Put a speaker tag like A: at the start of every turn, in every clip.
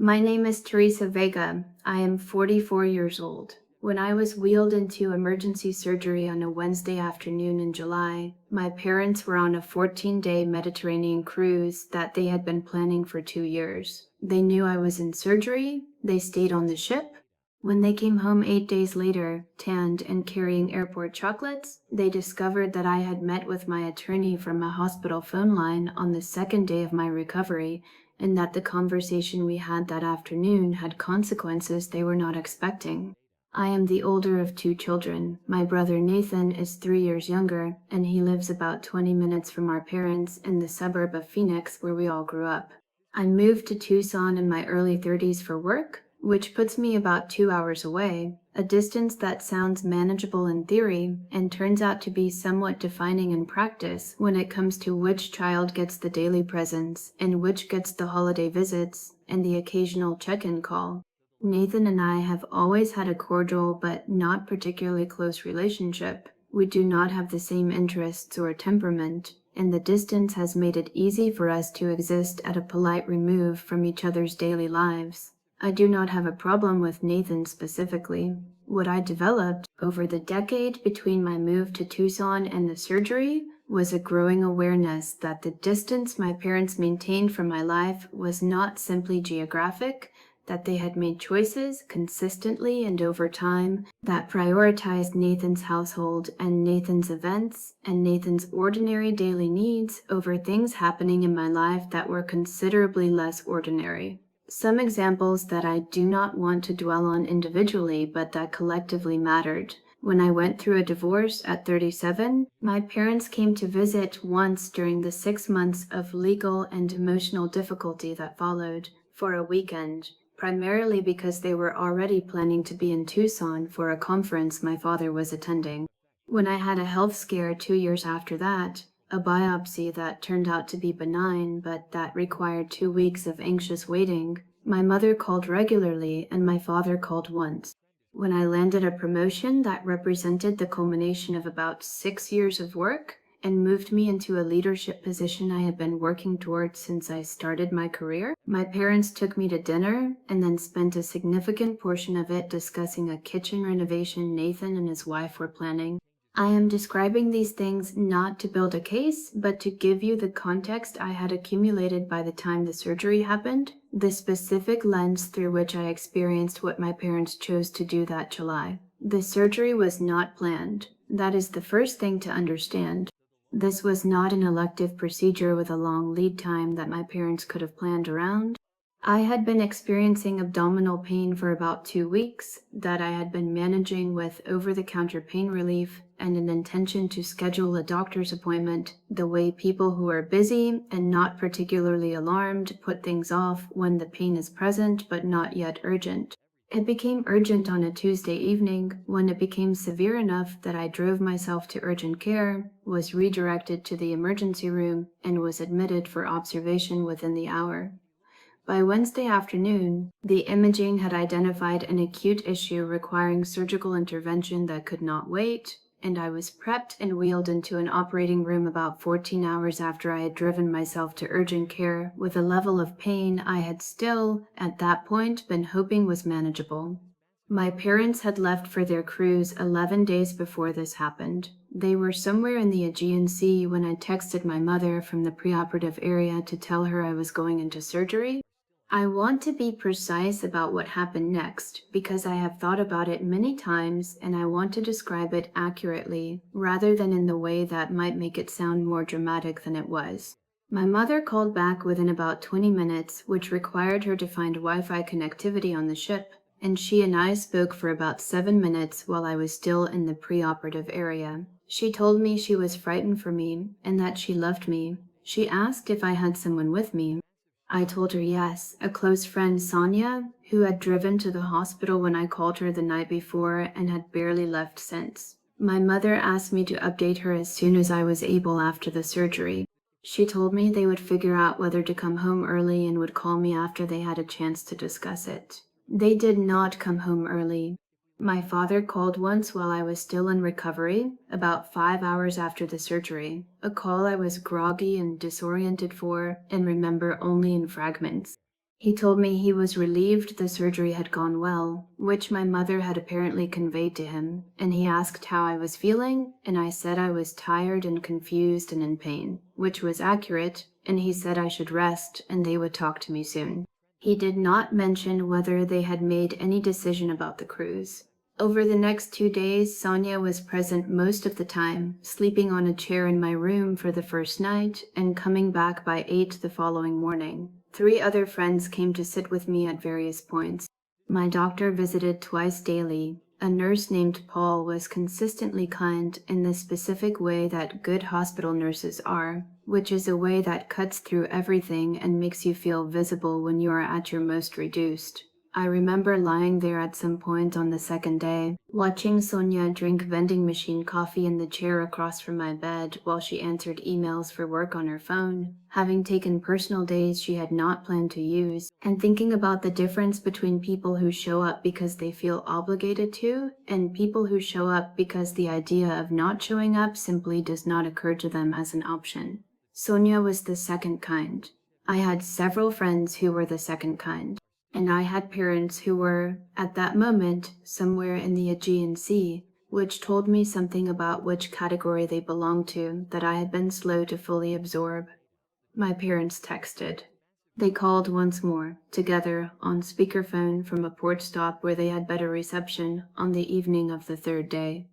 A: My name is Teresa Vega. I am 44 years old. When I was wheeled into emergency surgery on a Wednesday afternoon in July, my parents were on a 14-day Mediterranean cruise that they had been planning for 2 years. They knew I was in surgery. They stayed on the ship. When they came home 8 days later, tanned and carrying airport chocolates, they discovered that I had met with my attorney from a hospital phone line on the second day of my recovery, and that the conversation we had that afternoon had consequences they were not expecting. I am the older of two children. My brother Nathan is 3 years younger, and he lives about 20 minutes from our parents in the suburb of Phoenix where we all grew up. I moved to Tucson in my early 30s for work, which puts me about 2 hours away, a distance that sounds manageable in theory and turns out to be somewhat defining in practice when it comes to which child gets the daily presents and which gets the holiday visits and the occasional check-in call. Nathan and I have always had a cordial but not particularly close relationship. We do not have the same interests or temperament, and the distance has made it easy for us to exist at a polite remove from each other's daily lives. I do not have a problem with Nathan specifically. What I developed over the decade between my move to Tucson and the surgery was a growing awareness that the distance my parents maintained from my life was not simply geographic, that they had made choices consistently and over time that prioritized Nathan's household and Nathan's events and Nathan's ordinary daily needs over things happening in my life that were considerably less ordinary. Some examples that I do not want to dwell on individually, but that collectively mattered. When I went through a divorce at 37, my parents came to visit once during the 6 months of legal and emotional difficulty that followed, for a weekend, primarily because they were already planning to be in Tucson for a conference my father was attending. When I had a health scare 2 years after that, a biopsy that turned out to be benign but that required 2 weeks of anxious waiting, my mother called regularly and my father called once. When I landed a promotion that represented the culmination of about 6 years of work and moved me into a leadership position I had been working towards since I started my career, my parents took me to dinner and then spent a significant portion of it discussing a kitchen renovation Nathan and his wife were planning. I am describing these things not to build a case, but to give you the context I had accumulated by the time the surgery happened, the specific lens through which I experienced what my parents chose to do that July. The surgery was not planned. That is the first thing to understand. This was not an elective procedure with a long lead time that my parents could have planned around. I had been experiencing abdominal pain for about 2 weeks that I had been managing with over-the-counter pain relief and an intention to schedule a doctor's appointment the way people who are busy and not particularly alarmed put things off when the pain is present but not yet urgent. It became urgent on a Tuesday evening when it became severe enough that I drove myself to urgent care, was redirected to the emergency room, and was admitted for observation within the hour. By Wednesday afternoon, the imaging had identified an acute issue requiring surgical intervention that could not wait, and I was prepped and wheeled into an operating room about 14 hours after I had driven myself to urgent care with a level of pain I had still, at that point, been hoping was manageable. My parents had left for their cruise 11 days before this happened. They were somewhere in the Aegean Sea when I texted my mother from the preoperative area to tell her I was going into surgery. I want to be precise about what happened next because I have thought about it many times and I want to describe it accurately rather than in the way that might make it sound more dramatic than it was. My mother called back within about 20 minutes, which required her to find Wi-Fi connectivity on the ship, and she and I spoke for about 7 minutes while I was still in the preoperative area. She told me she was frightened for me and that she loved me. She asked if I had someone with me. I told her yes, a close friend, Sonia, who had driven to the hospital when I called her the night before and had barely left since. My mother asked me to update her as soon as I was able after the surgery. She told me they would figure out whether to come home early and would call me after they had a chance to discuss it. They did not come home early. My father called once while I was still in recovery, about 5 hours after the surgery, a call I was groggy and disoriented for and remember only in fragments. He told me he was relieved the surgery had gone well, which my mother had apparently conveyed to him, and he asked how I was feeling, and I said I was tired and confused and in pain, which was accurate, and he said I should rest and they would talk to me soon. He did not mention whether they had made any decision about the cruise. Over the next 2 days, Sonia was present most of the time, sleeping on a chair in my room for the first night and coming back by 8 the following morning. 3 other friends came to sit with me at various points. My doctor visited twice daily. A nurse named Paul was consistently kind in the specific way that good hospital nurses are, which is a way that cuts through everything and makes you feel visible when you are at your most reduced. I remember lying there at some point on the second day, watching Sonia drink vending machine coffee in the chair across from my bed while she answered emails for work on her phone, having taken personal days she had not planned to use, and thinking about the difference between people who show up because they feel obligated to, and people who show up because the idea of not showing up simply does not occur to them as an option. Sonia was the second kind. I had several friends who were the second kind. And I had parents who were, at that moment, somewhere in the Aegean Sea, which told me something about which category they belonged to that I had been slow to fully absorb. My parents texted. They called once more, together, on speakerphone from a port stop where they had better reception on the evening of the 3rd day.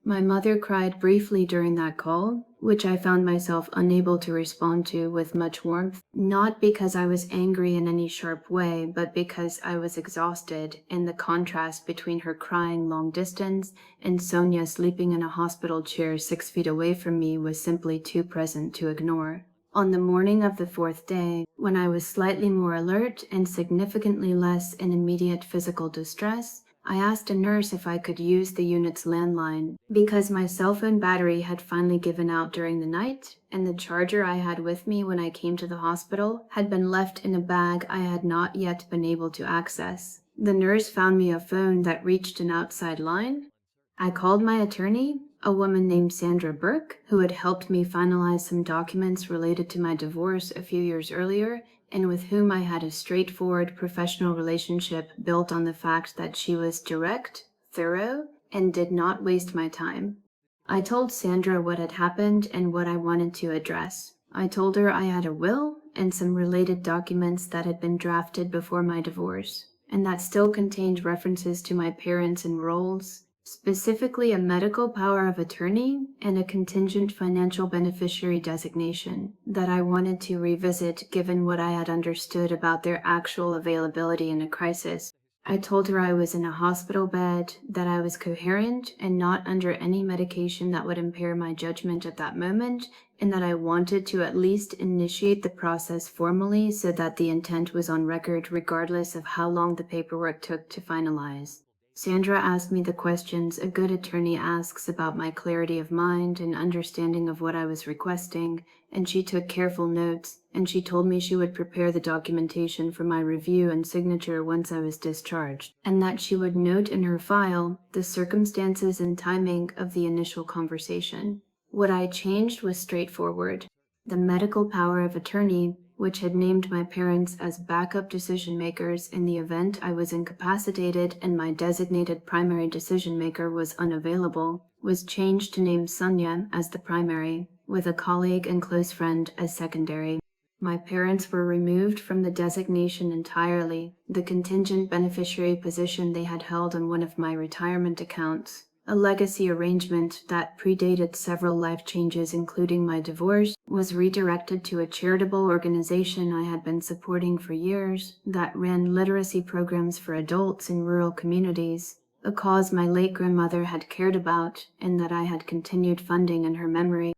A: My mother cried briefly during that call, which I found myself unable to respond to with much warmth, not because I was angry in any sharp way, but because I was exhausted, and the contrast between her crying long distance and Sonia sleeping in a hospital chair 6 feet away from me was simply too present to ignore. On the morning of the 4th day, when I was slightly more alert and significantly less in immediate physical distress, I asked a nurse if I could use the unit's landline, because my cell phone battery had finally given out during the night, and the charger I had with me when I came to the hospital had been left in a bag I had not yet been able to access. The nurse found me a phone that reached an outside line. I called my attorney, a woman named Sandra Burke, who had helped me finalize some documents related to my divorce a few years earlier, and with whom I had a straightforward professional relationship built on the fact that she was direct, thorough, and did not waste my time. I told Sandra what had happened and what I wanted to address. I told her I had a will and some related documents that had been drafted before my divorce, and that still contained references to my parents and roles, specifically a medical power of attorney and a contingent financial beneficiary designation that I wanted to revisit given what I had understood about their actual availability in a crisis. I told her I was in a hospital bed, that I was coherent and not under any medication that would impair my judgment at that moment, and that I wanted to at least initiate the process formally so that the intent was on record regardless of how long the paperwork took to finalize. Sandra asked me the questions a good attorney asks about my clarity of mind and understanding of what I was requesting, and she took careful notes, and she told me she would prepare the documentation for my review and signature once I was discharged, and that she would note in her file the circumstances and timing of the initial conversation. What I changed was straightforward. The medical power of attorney, which had named my parents as backup decision makers in the event I was incapacitated and my designated primary decision maker was unavailable, was changed to name Sonia as the primary, with a colleague and close friend as secondary. My parents were removed from the designation entirely, the contingent beneficiary position they had held on one of my retirement accounts, a legacy arrangement that predated several life changes including my divorce, was redirected to a charitable organization I had been supporting for years that ran literacy programs for adults in rural communities, a cause my late grandmother had cared about and that I had continued funding in her memory.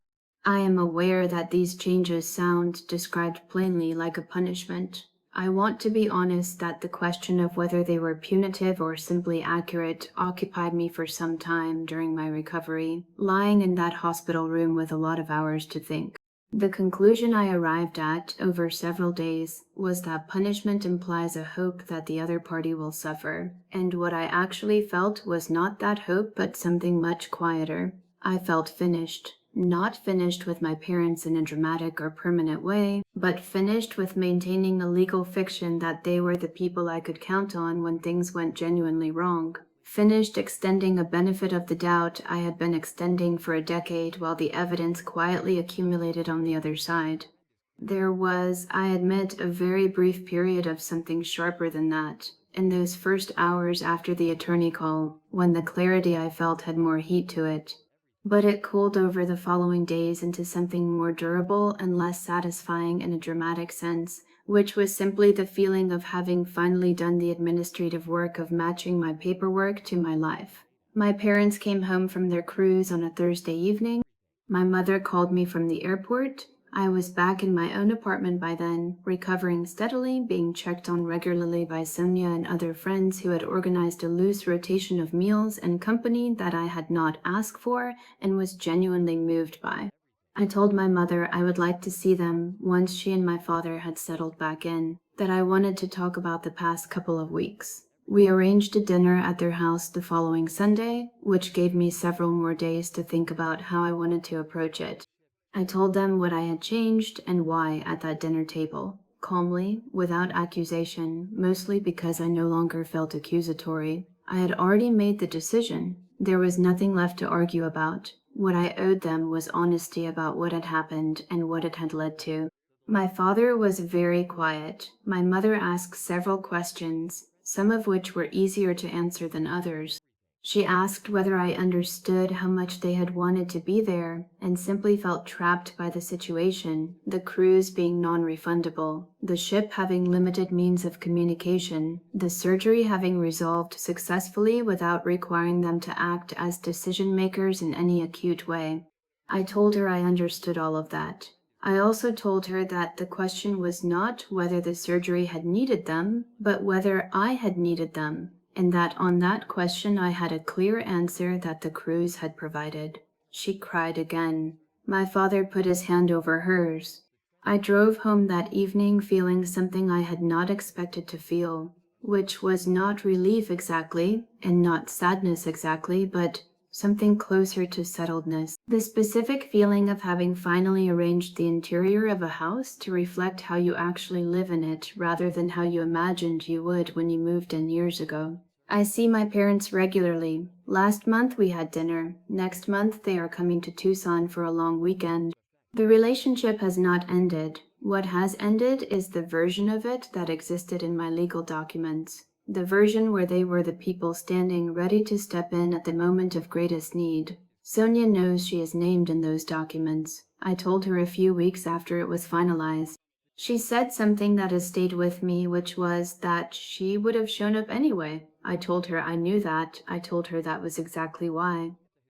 A: I am aware that these changes sound, described plainly, like a punishment. I want to be honest that the question of whether they were punitive or simply accurate occupied me for some time during my recovery, lying in that hospital room with a lot of hours to think. The conclusion I arrived at over several days was that punishment implies a hope that the other party will suffer, and what I actually felt was not that hope but something much quieter. I felt finished. Not finished with my parents in a dramatic or permanent way, but finished with maintaining a legal fiction that they were the people I could count on when things went genuinely wrong. Finished extending a benefit of the doubt I had been extending for a decade while the evidence quietly accumulated on the other side. There was, I admit, a very brief period of something sharper than that, in those first hours after the attorney call, when the clarity I felt had more heat to it. But it cooled over the following days into something more durable and less satisfying in a dramatic sense, which was simply the feeling of having finally done the administrative work of matching my paperwork to my life. My parents came home from their cruise on a Thursday evening. My mother called me from the airport. I was back in my own apartment by then, recovering steadily, being checked on regularly by Sonia and other friends who had organized a loose rotation of meals and company that I had not asked for and was genuinely moved by. I told my mother I would like to see them once she and my father had settled back in, that I wanted to talk about the past couple of weeks. We arranged a dinner at their house the following Sunday, which gave me several more days to think about how I wanted to approach it. I told them what I had changed and why at that dinner table, calmly, without accusation, mostly because I no longer felt accusatory. I had already made the decision. There was nothing left to argue about. What I owed them was honesty about what had happened and what it had led to. My father was very quiet. My mother asked several questions, some of which were easier to answer than others. She asked whether I understood how much they had wanted to be there and simply felt trapped by the situation, the cruise being non-refundable, the ship having limited means of communication, the surgery having resolved successfully without requiring them to act as decision makers in any acute way. I told her I understood all of that. I also told her that the question was not whether the surgery had needed them, but whether I had needed them, and that on that question I had a clear answer that the cruise had provided. She cried again. My father put his hand over hers. I drove home that evening feeling something I had not expected to feel, which was not relief exactly, and not sadness exactly, but something closer to settledness. The specific feeling of having finally arranged the interior of a house to reflect how you actually live in it rather than how you imagined you would when you moved in years ago. I see my parents regularly. Last month we had dinner. Next month they are coming to Tucson for a long weekend. The relationship has not ended. What has ended is the version of it that existed in my legal documents. The version where they were the people standing ready to step in at the moment of greatest need. Sonia knows she is named in those documents. I told her a few weeks after it was finalized. She said something that has stayed with me, which was that she would have shown up anyway. I told her I knew that. I told her that was exactly why.